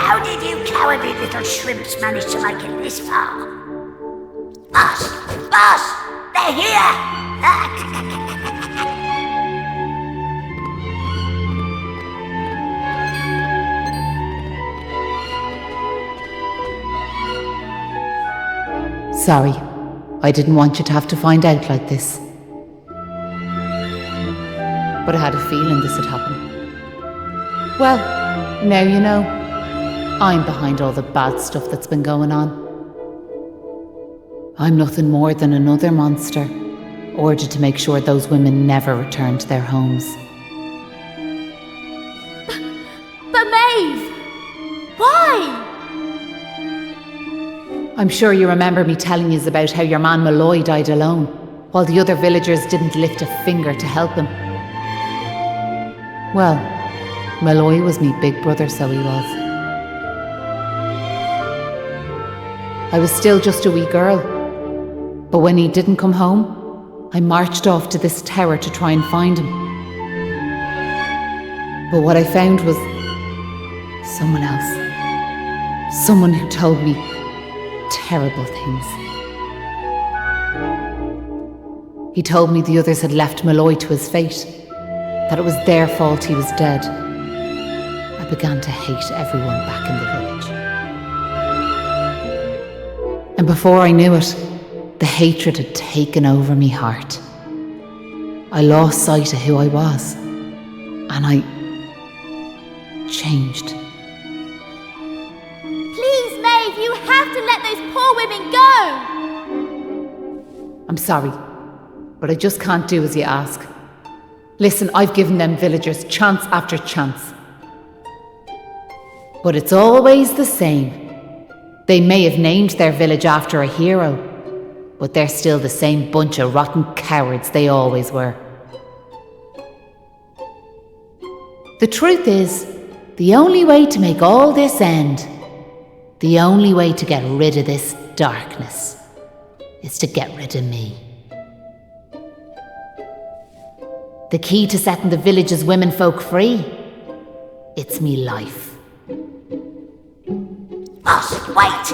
How did you cowardly little shrimps manage to make it this far? Boss! Boss! They're here! Sorry, I didn't want you to have to find out like this. But I had a feeling this would happen. Well, now you know. I'm behind all the bad stuff that's been going on. I'm nothing more than another monster, ordered to make sure those women never return to their homes. But Maeve! Why? I'm sure you remember me telling you about how your man Malloy died alone, while the other villagers didn't lift a finger to help him. Well, Malloy was me big brother, so he was. I was still just a wee girl, but when he didn't come home, I marched off to this tower to try and find him. But what I found was someone else. Someone who told me terrible things. He told me the others had left Malloy to his fate, that it was their fault he was dead. I began to hate everyone back in the village. And before I knew it, the hatred had taken over me heart. I lost sight of who I was, and I changed. Please, Maeve, you have to let those poor women go! I'm sorry, but I just can't do as you ask. Listen, I've given them villagers chance after chance. But it's always the same. They may have named their village after a hero, but they're still the same bunch of rotten cowards they always were. The truth is, the only way to make all this end, the only way to get rid of this darkness, is to get rid of me. The key to setting the village's womenfolk free, it's me life. Boss, wait!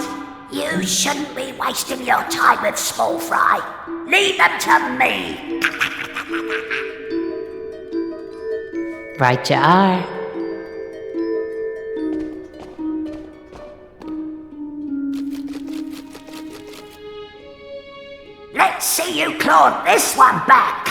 You shouldn't be wasting your time with small fry. Leave them to me. Right you are. Let's see you claw this one back.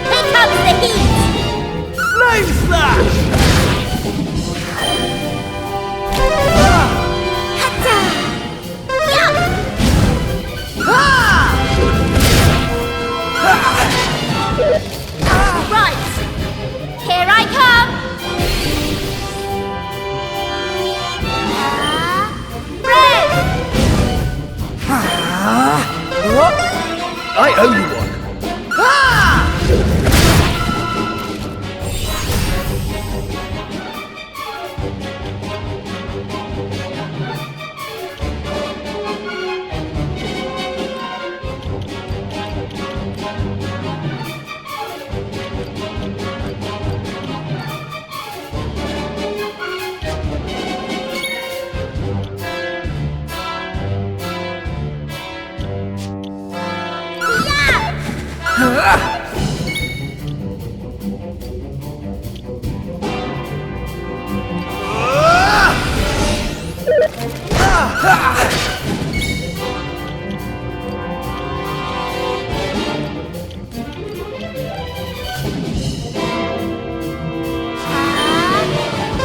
Here comes the heat! Flame slash! Right, here I come! Red! I owe you one.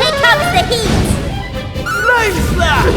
Here comes the heat! Flame slash!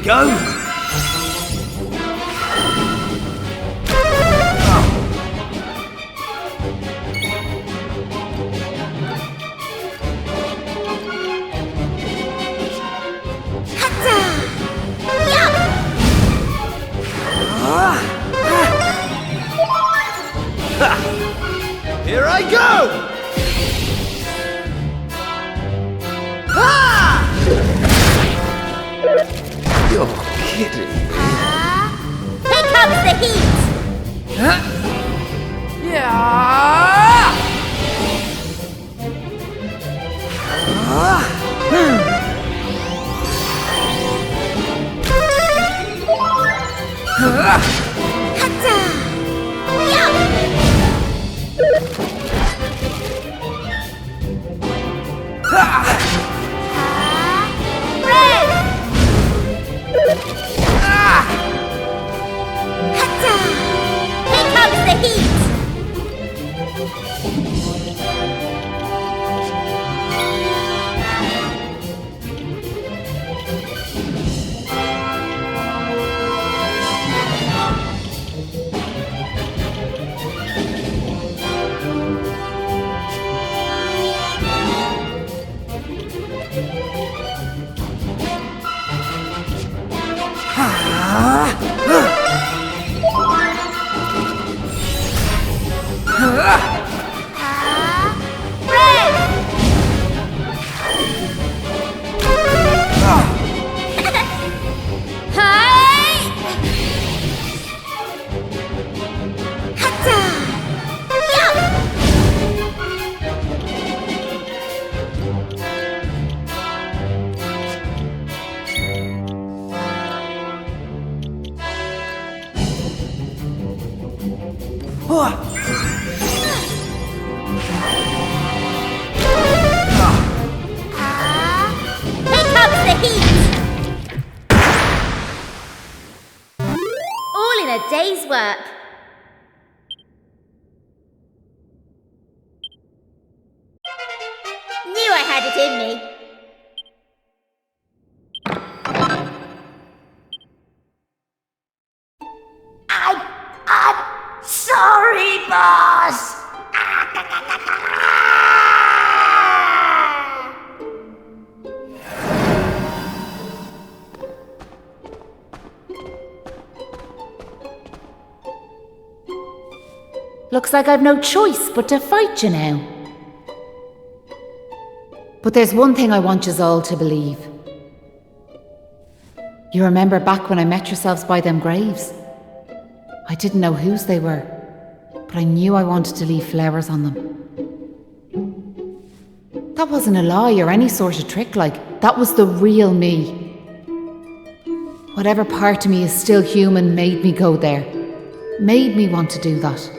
Go! Here I go! You're kidding me. Here comes the heat! Here comes the heat! Here comes the heat! All in a day's work. Knew I had it in me. I'm sorry, boss. Looks like I've no choice but to fight you now. But there's one thing I want yous all to believe. You remember back when I met yourselves by them graves? I didn't know whose they were, but I knew I wanted to leave flowers on them. That wasn't a lie or any sort of trick, that was the real me. Whatever part of me is still human made me go there, made me want to do that.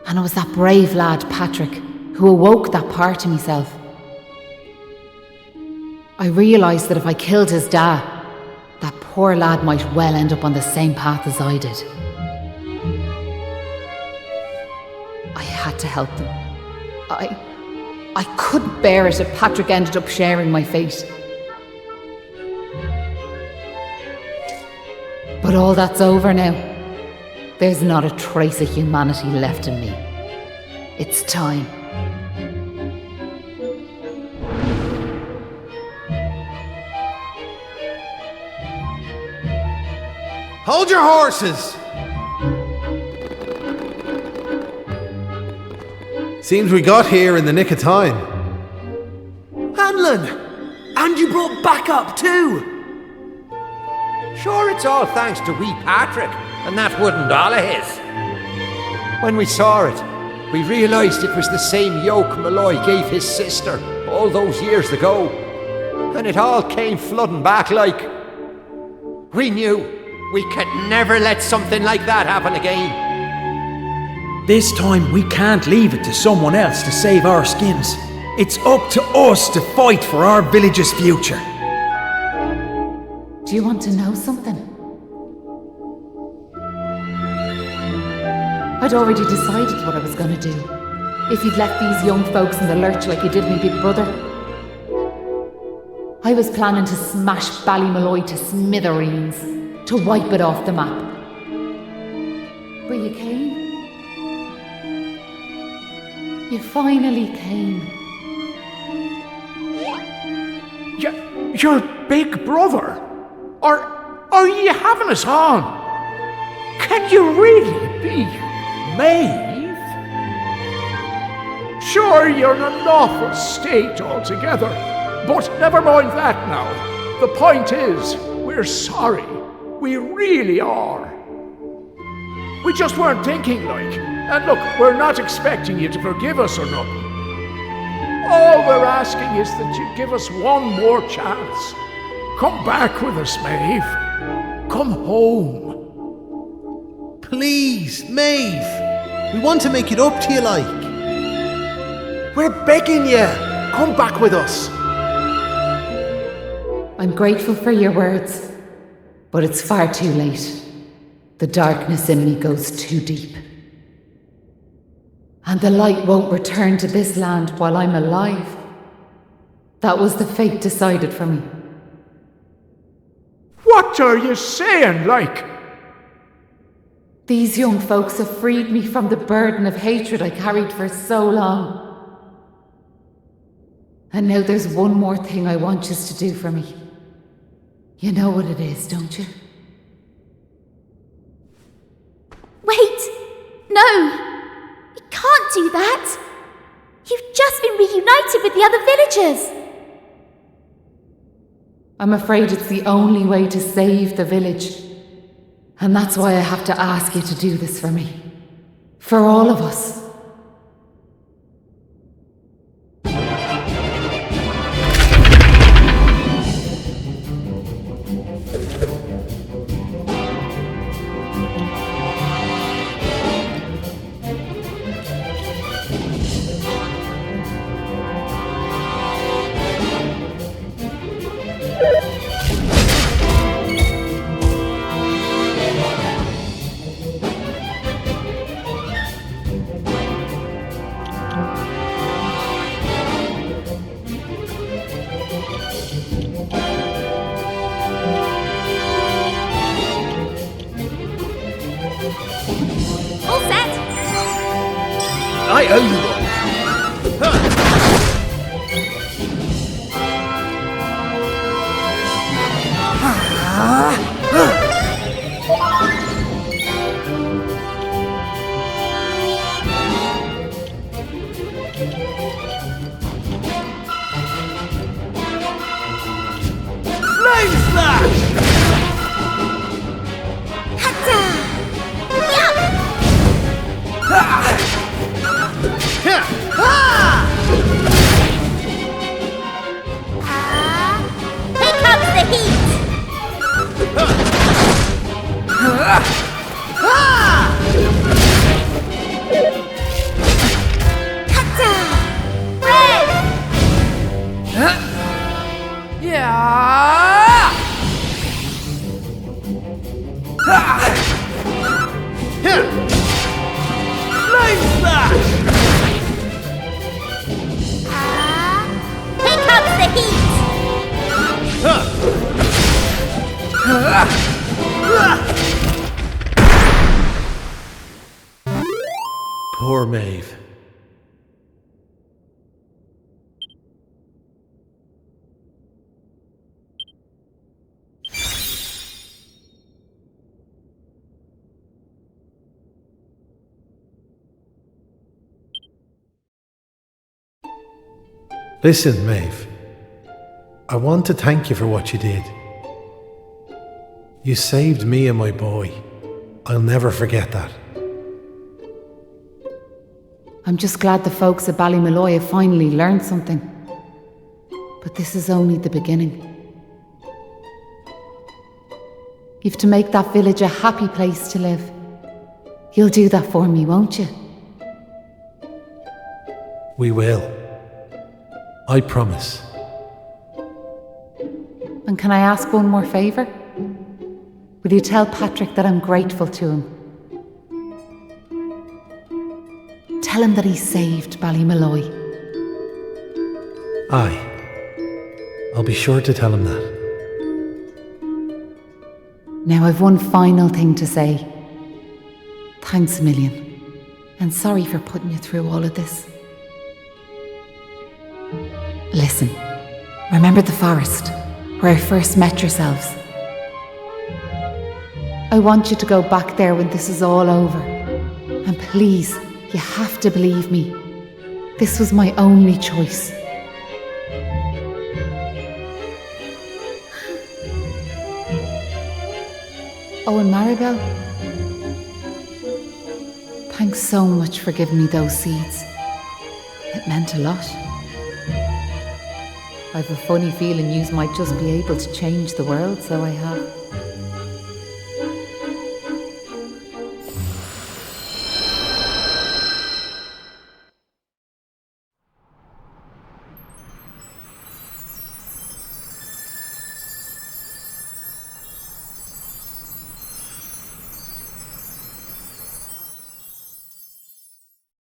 And it was that brave lad, Patrick, who awoke that part of myself. I realised that if I killed his dad, that poor lad might well end up on the same path as I did. I had to help them. I couldn't bear it if Patrick ended up sharing my fate. But all that's over now. There's not a trace of humanity left in me. It's time. Hold your horses! Seems we got here in the nick of time. Hanlon! And you brought backup too! Sure, it's all thanks to wee Patrick and that wooden doll of his. When we saw it, we realised it was the same yoke Malloy gave his sister all those years ago. And it all came flooding back like... We knew we could never let something like that happen again. This time we can't leave it to someone else to save our skins. It's up to us to fight for our village's future. Do you want to know something? I'd already decided what I was going to do. If you'd left these young folks in the lurch like you did me big brother. I was planning to smash Ballymalloy to smithereens, to wipe it off the map. But you came. You finally came. Your big brother? Are you having us on? Can you really be Maeve? Sure, you're in an awful state altogether, but never mind that now. The point is, we're sorry. We really are. We just weren't thinking, like. And look, we're not expecting you to forgive us or nothing. All we're asking is that you give us one more chance. Come back with us, Maeve. Come home. Please, Maeve. We want to make it up to you, like. We're begging you. Come back with us. I'm grateful for your words, but it's far too late. The darkness in me goes too deep. And the light won't return to this land while I'm alive. That was the fate decided for me. What are you saying, like? These young folks have freed me from the burden of hatred I carried for so long. And now there's one more thing I want you to do for me. You know what it is, don't you? Wait! No! You can't do that! You've just been reunited with the other villagers! I'm afraid it's the only way to save the village. And that's why I have to ask you to do this for me. For all of us. All set! I owe you one. Flame Slash! Here comes the heat! Red! Flame Slash! Here comes the heat! Poor Maeve. Listen, Maeve. I want to thank you for what you did. You saved me and my boy. I'll never forget that. I'm just glad the folks at Ballymalloy have finally learned something. But this is only the beginning. You've to make that village a happy place to live. You'll do that for me, won't you? We will. I promise. And can I ask one more favour? Will you tell Patrick that I'm grateful to him? Tell him that he saved Ballymalloy. Aye. I'll be sure to tell him that. Now I've one final thing to say. Thanks a million. And sorry for putting you through all of this. Listen, remember the forest where I first met yourselves? I want you to go back there when this is all over. And please, you have to believe me. This was my only choice. Oh, and Maribel, thanks so much for giving me those seeds. It meant a lot. I've a funny feeling yous might just be able to change the world, so I have.